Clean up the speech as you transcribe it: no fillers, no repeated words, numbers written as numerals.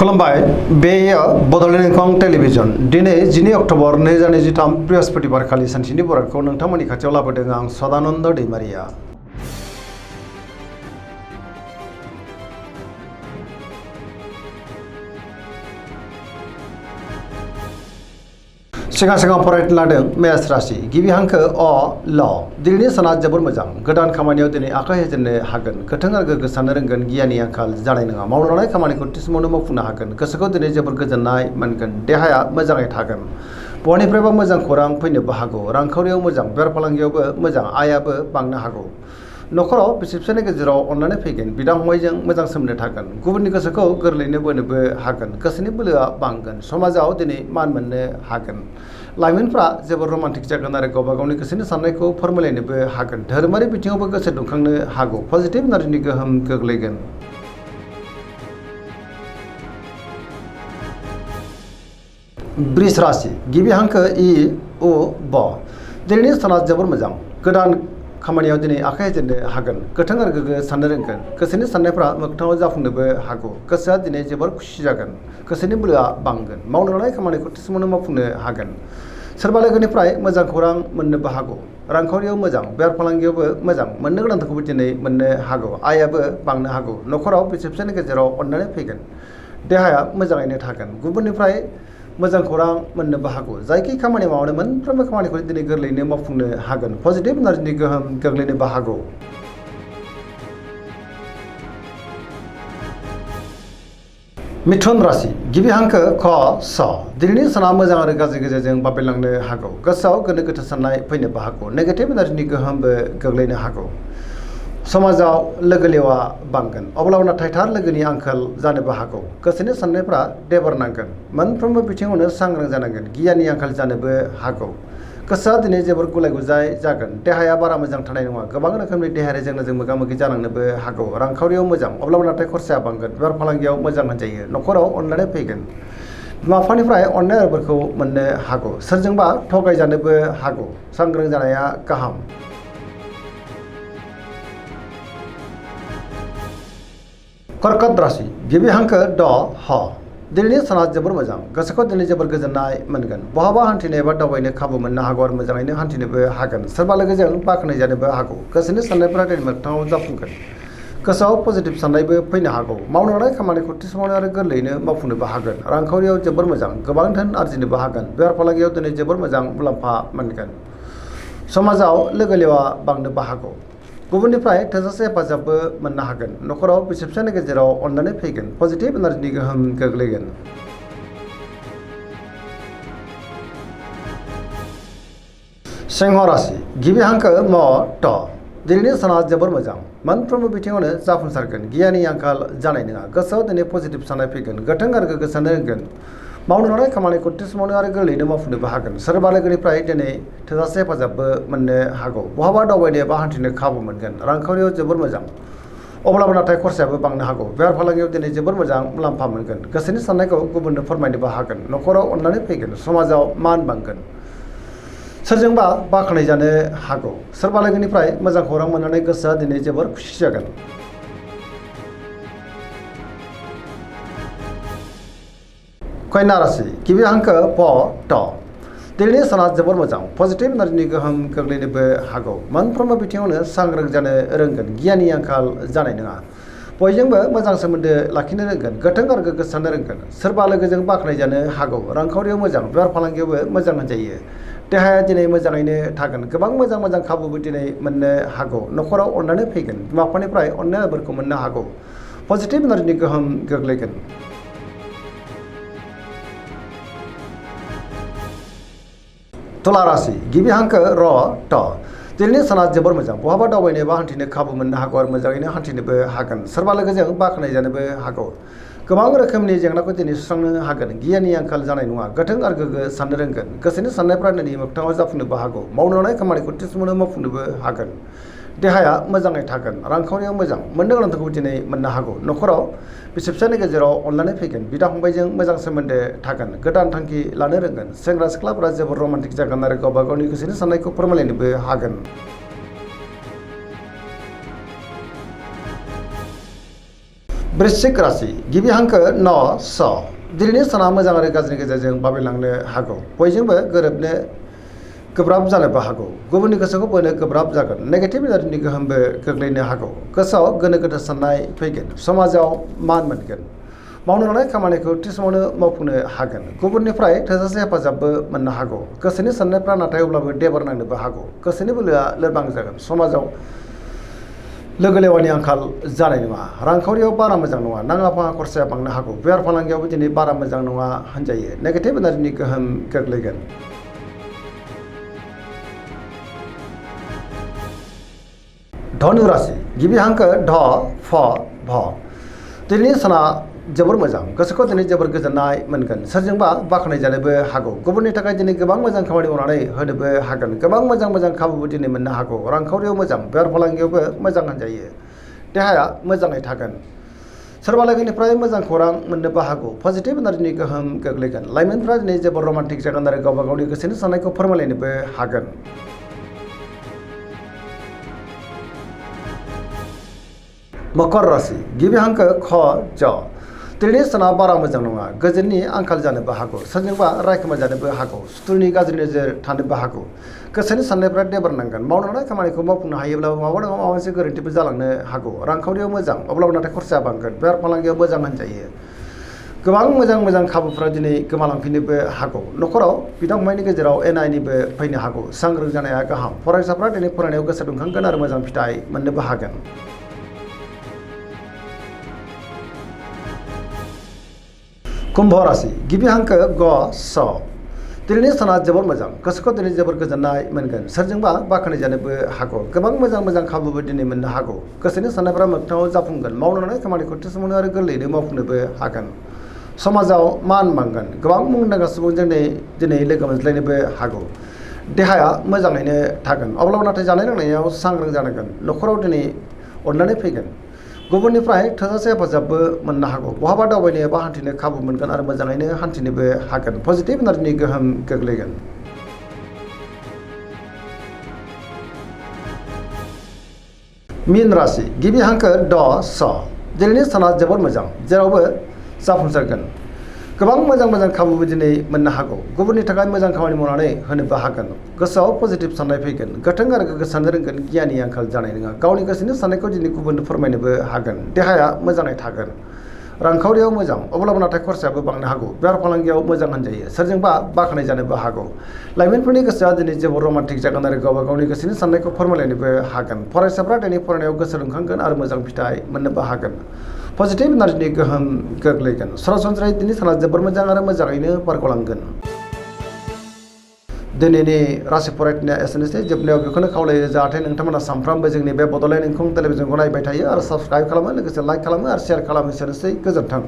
खुलुमबाय बेयो बड'लेण्ड इंखं टेलिभिजन दिनै 12 अक्ट'बर 2023 बृहस्पतिबार खालि सानसेनि बरादखौ नोंथांमोननि खाथियाव लाबोदों आं सदानन्द दैमारिया। सिगां फरायनो लादों मेष राशि गिबि हांखो अ ल दिनैनि साना जोबोर मोजां गोदान खामानियाव दिनै आखाइ होजेननो हागोन गोथों आरो गोग्गो साननो रोंगोन गियाननि आंखाल जानाय नङा मावनो लानाय खामानिखौ थि समावनो मावफुंनो हागोन गोसोखौ दिनै जोबोर गोजोननाय मोनगोन देहाया मोजाङै थागोन बहानिफ्रायबा मोजां खौरां फैनोबो हागौ रांखावरियाव मोजां बेफार फालांगियावबो मोजां आयाबो बांनो हागौ न'खराव बिसि फिसायनि गेजेराव अननानै फैगोन बिदा फंबायजों मोजां सोमोन्दो थागोन गुबुननि गोसोखौ गोरलैयैनो बोनोबो हागोन गोसोनि बोलोआ बांगोन समाजाव दिनै मान मोननो हागोन लाइमोनफ्रा जोबोर रमान्टिक जागोन आरो गावबा गावनि गोसोनि साननायखौ फोरमायलायनोबो हागोन धोरोमारि बिथिङावबो गोसो दुंखांनो हागौ पजिटिभ एनार्जिनि गोहोम गोग्लैगोन। वृष राशि गिबि हांखो इ उ ब दिनैनि साना जोबोर मोजां गोदान खामानियाव दिनै आखाइ होजेननो हागोन गोथों आरो गोग्गो साननो रोंगोन गोसोनि साननायफ्रा मोगथाङाव जाफुंनोबो हागौ गोसोआ दिनै जोबोर खुसि जागोन गोसोनि बोलोआ बांगोन मावनो लानाय खामानिखौ थि समावनो मावफुंनो हागोन सोरबा लोगोनिफ्राय मोजां खौरां मोननोबो हागौ रांखावरियाव मोजां बेफार फालांगियावबो मोजां मोननो गोनांखौबो दिनै मोननो हागौ आयाबो बांनो हागौ न'खराव बिसि फिसायनि गेजेराव अननानै फैगोन देहाया मोजाङैनो थागोन गुबुननिफ्राय मोजां खौरां मोननोबो हागौ जायखि खामानि मावनो मोनफ्रोमबो खामानिखौ दिनै गोरलैयैनो मावफुंनो हागोन पजिटिभ एनार्जिनि गोहोम गोग्लैनोबो हागौ। मिथुन राशि गिबि हांखो ख स दिनैनि साना मोजां आरो गाज्रि गेजेरजों बाबेलांनो हागौ गोसोआव गोनो गोथो साननाय फैनोबो हागौ नेगेटिभ एनार्जिनि गोहोमबो गोग्लैनो हागौ समाजाव लोगो लेवा बांगोन अब्लाबो नाथाय थार लोगोनि आंखाल जानोबो हागौ गोसोनि साननायफ्रा देबर नांगोन मोनफ्रोमबो बिथिङावनो सांग्रां जानांगोन गियाननि आंखाल जानोबो हागौ गोसोआ दिनै जोबोर गुलाय गुजाय जागोन देहाया बारा मोजां थानाय नङा गोबां रोखोमनि देहायारि जेंनाजों मोगा मोगि जानांनोबो हागौ रांखावरियाव मोजां अब्लाबो नाथाय खरसाया बांगोन बेफार फालांगियाव मोजां होनजायो न'खराव अननानै फैगोन बिमा बिफानिफ्राय अननाय आरो बोरखौ मोननो हागौ सोरजोंबा थगायजानोबो हागौ सांग्रां जानाया गाहाम। कर्कट राशि गिबि हांखो ड ह दिनैनि साना जोबोर मोजां गोसोखौ दिनै जोबोर गोजोननाय मोनगोन बहाबा हान्थिनो एबा दावबायनो खाबु मोननो हागौ आरो मोजाङैनो हान्थिनोबो हागोन सोरबा लोगोजों बाख्नाय जानोबो हागौ गोसोनि साननायफोरा दिनै मोगथाङाव जाफुंगोन गोसोआव पजिटिभ साननायबो फैनो हागौ मावनो लानाय खामानिखौ थि समावनो आरो गोरलैयैनो मावफुंनोबो हागोन रांखावरियाव जोबोर मोजां गोबां धोन आरजिनोबो हागोन बेफार फालांगियाव दिनै जोबोर मोजां मुलाम्फा मोनगोन समाजाव लोगो लेवा बांनोबो हागौ गुबुननिफ्राय थोजासे हेफाजाबबो मोननो हागोन न'खराव बिसि फिसायनि गेजेराव अननानै फैगोन पजिटिभ एनार्जिनि गोहोम गोग्लैगोन। सिंह राशि गिबि हांखो म ट दिनैनि साना जोबोर मोजां मोनफ्रोमबो बिथिङावनो जाफुंसारगोन गियाननि आंखाल जानाय नङा गोसोआव दिनै पजिटिभ साननाय फैगोन गोथों आरो गोग्गो साननो रोंगोन मावनो लानाय खामानिखौ थि समावनो आरो गोरलैयैनो मावफुंनोबो हागोन सोरबा लोगोनिफ्राय दिनै थोजासे हेफाजाबबो मोननो हागौ बहाबा दावबायनो एबा हान्थिनो खाबु मोनगोन रांखावरियाव जोबोर मोजां अब्लाबो नाथाय खरसायाबो बांनो हागौ बेफार फालांगियाव दिनै जोबोर मोजां मुलाम्फा मोनगोन गोसोनि साननायखौ गुबुननो फोरमायनोबो हागोन न'खराव अननानै फैगोन समाजाव मान बांगोन सोरजोंबा बाख्नाय जानो हागौ सोरबा लोगोनिफ्राय मोजां खौरां मोननानै गोसोआ दिनै जोबोर खुसि जागोन। कन्या राशि गिबि हांखो प ट दिनैनि साना जोबोर मोजां पजिटिभ एनार्जिनि गोहोम गोग्लैनोबो हागौ मोनफ्रोमबो बिथिङावनो सांग्रां जानो रोंगोन गियाननि आंखाल जानाय नङा बयजोंबो मोजां सोमोन्दो लाखिनो रोंगोन गोथों आरो गोग्गो साननो रोंगोन सोरबा लोगोजों बाख्नाय जानो हागौ रांखावरियाव मोजां बेफार फालांगियावबो मोजां होनजायो देहाया दिनै मोजाङैनो थागोन गोबां मोजां खाबुबो दिनै मोननो हागौ न'खराव अननानै फैगोन बिमा बिफानिफ्राय अननाय बोरखौ मोननो हागौ पजिटिभ एनार्जिनि गोहोम गोग्लैगोन। तुला राशि गिबि हांखो र ट दिनैनि साना जोबोर मोजां बहाबा दावबायनो एबा हान्थिनो खाबु मोननो हागौ आरो मोजाङैनो हान्थिनोबो हागोन सोरबा लोगोजों बाख्नाय जानोबो हागौ गोबां रोखोमनि जेंनाखौ दिनै सुस्रांनो हागोन गियाननि आंखाल जानाय नङा गोथों आरो गोग्गो साननो रोंगोन गोसोनि साननायफ्रा दिनै मोगथाङाव जाफुंनोबो हागौ मावनो लानाय खामानिखौ थि समावनो मावफुंनोबो हागोन देहाया मोजाङै थागोन रांखावरियाव मोजां मोननो गोनांखौ दिनै मोननो हागौ न'खराव बिसि फिसायनि गेजेराव अननानै फैगोन बिदा फंबायजों मोजां सोमोन्दो थागोन गोदान थांखि लानो रोंगोन सेंग्रा सिख्लाफोरा जोबोर रमान्टिक जागोन आरो गावबा गावनि गोसोनि साननायखौ फोरमायलायनोबो हागोन। वृश्चिक राशि गिबि हांखो न स दिनैनि साना मोजां आरो गाज्रिनि गेजेरजों बाबेलांनो हागौ बयजोंबो गोरोबनो गोब्राब जानोबो हागौ गुबुननि गोसोखौ बोनो गोब्राब जागोन नेगेटिभ एनार्जिनि गोहोमबो गोग्लैनो हागौ गोसोआव गोनो गोथो साननाय फैगोन समाजाव मान मोनगोन मावनो लानाय खामानिखौ थि समावनो मावफुंनो हागोन गुबुननिफ्राय थोजासे हेफाजाबबो मोननो हागौ गोसोनि साननायफ्रा नाथाय अब्लाबो देबार नांनोबो हागौ गोसोनि बोलोआ लोरबां जागोन समाजाव लोगो लेवानि आंखाल जानाय नङा रांखावरियाव बारा मोजां नङा नाङा फाङा खरसाया बांनो हागौ बेफार फालांगियावबो दिनै बारा मोजां नङा होनजायो नेगेटिभ एनार्जिनि गोहोम गोग्लैगोन धनु राशि गिबि हांखो ध फ भ दिनैनि साना जोबोर मोजां गोसोखौ दिनै जोबोर गोजोननाय मोनगोन सोरजोंबा बाख्नाय जानोबो हागौ गुबुननि थाखाय दिनै गोबां मोजां खामानि मावनानै होनोबो हागोन गोबां मोजां खाबुबो दिनै मोननो हागौ रांखावरियाव मोजां बेफार फालांगियावबो मोजां होनजायो देहाया मोजाङै थागोन सोरबा लोगोनिफ्राय मोजां खौरां मोननोबो हागौ पजिटिभ एनार्जिनि गोहोम गोग्लैगोन लाइमोनफ्रा दिनै जोबोर रमान्टिक जागोन आरो गावबा गावनि गोसोनि साननायखौ फोरमायलायनोबो हागोन मकर राशि गिबि हांखो ख ज दिनैनि साना बारा मोजां नङा गोजोननि आंखाल जानोबो हागौ सोरजोंबा रायखोमा जानोबो हागौ सुथुरनि गाज्रि नोजोर थानोबो हागौ गोसोनि साननायफ्रा देबार नांगोन मावनो लानाय खामानिखौ मावफुंनो हायोब्लाबो माबा नङा माबा मोनसे गोरोन्थिबो जालांनो हागौ रांखावरियाव मोजां अब्लाबो नाथाय खरसाया बांगोन बेफार फालांगियाव मोजां होनजायो गोबां मोजां खाबुफोरा दिनै गोमालांफिननोबो हागौ न'खराव बिदा फंबायनि गेजेराव एना एनिबो फैनो हागौ सांग्रां जानाया गाहाम फरायसाफ्रा दिनै फरायनायाव गोसो दुंखांगोन आरो मोजां फिथाइ मोननोबो हागोन कुम्भ राशि गिबि हांखो ग स दिनैनि साना जोबोर मोजां गोसोखौ दिनै जोबोर गोजोननाय मोनगोन सोरजोंबा बाख्नाय जानोबो हागौ गोबां मोजां खाबुबो दिनै मोननो हागौ गोसोनि साननायफ्रा मोगथाङाव जाफुंगोन मावनो लानाय खामानिखौ थि समावनो आरो गोरलैयैनो मावफुंनोबो हागोन समाजाव मान बांगोन गोबां मुंदांखा सुबुंजों दिनै लोगो मोनज्लायनोबो हागौ देहाया मोजाङैनो थागोन अब्लाबो नाथाय जानाय लोंनायाव सांग्रां जानांगोन न'खराव दिनै अननानै फैगोन गुबुननिफ्राय थोजासे हेफाजाबबो मोननो हागौ बहाबा दावबायनो एबा हान्थिनो खाबु मोनगोन आरो मोजाङैनो हान्थिनोबो हागोन पजिटिभ एनार्जिनि गोहोम गोग्लैगोन मीन राशि गिबि हांखो ड स दिनैनि साना जोबोर मोजां जेरावबो जाफुंसारगोन गोबां मोजां खाबुबो दिनै मोननो हागौ गुबुननि थाखाय मोजां खामानि मावनानै होनोबो हागोन गोसोआव पजिटिभ साननाय फैगोन गोथों आरो गोग्गो साननो रोंगोन गियाननि आंखाल जानाय नङा गावनि गोसोनि साननायखौ दिनै गुबुननो फोरमायनोबो हागोन देहाया मोजाङै थागोन रांखावरियाव मोजां अब्लाबो नाथाय खरसायाबो बांनो हागौ बेफार फालांगियाव मोजां होनजायो सोरजोंबा बाख्नाय जानोबो हागौ लाइमोनफोरनि गोसोआ दिनै जोबोर रमान्टिक जागोन आरो गावबा गावनि गोसोनि साननायखौ फोरमायलायनोबो हागोन फरायसाफ्रा दिनै फरायनायाव गोसो दुंखांगोन आरो मोजां फिथाइ मोननोबो हागोन पजिटिभ एनार्जिनि गोहोम गोग्लैगोन सरासनस्रायै दिनै साना जोबोर मोजां आरो मोजाङैनो बारग'लांगोन दिनैनि राशि फरायनाया एसेनोसै जोबनायाव बेखौनो खावलायो जाहाथे नोंथांमोना सानफ्रामबो जोंनि बे बड'लेण्ड इंखं टेलिभिजनखौ नायबाय थायो आरो साबस्क्राइब खालामो लोगोसे लाइक खालामो आरो शेयार खालामो एसेनोसै गोजोन्थों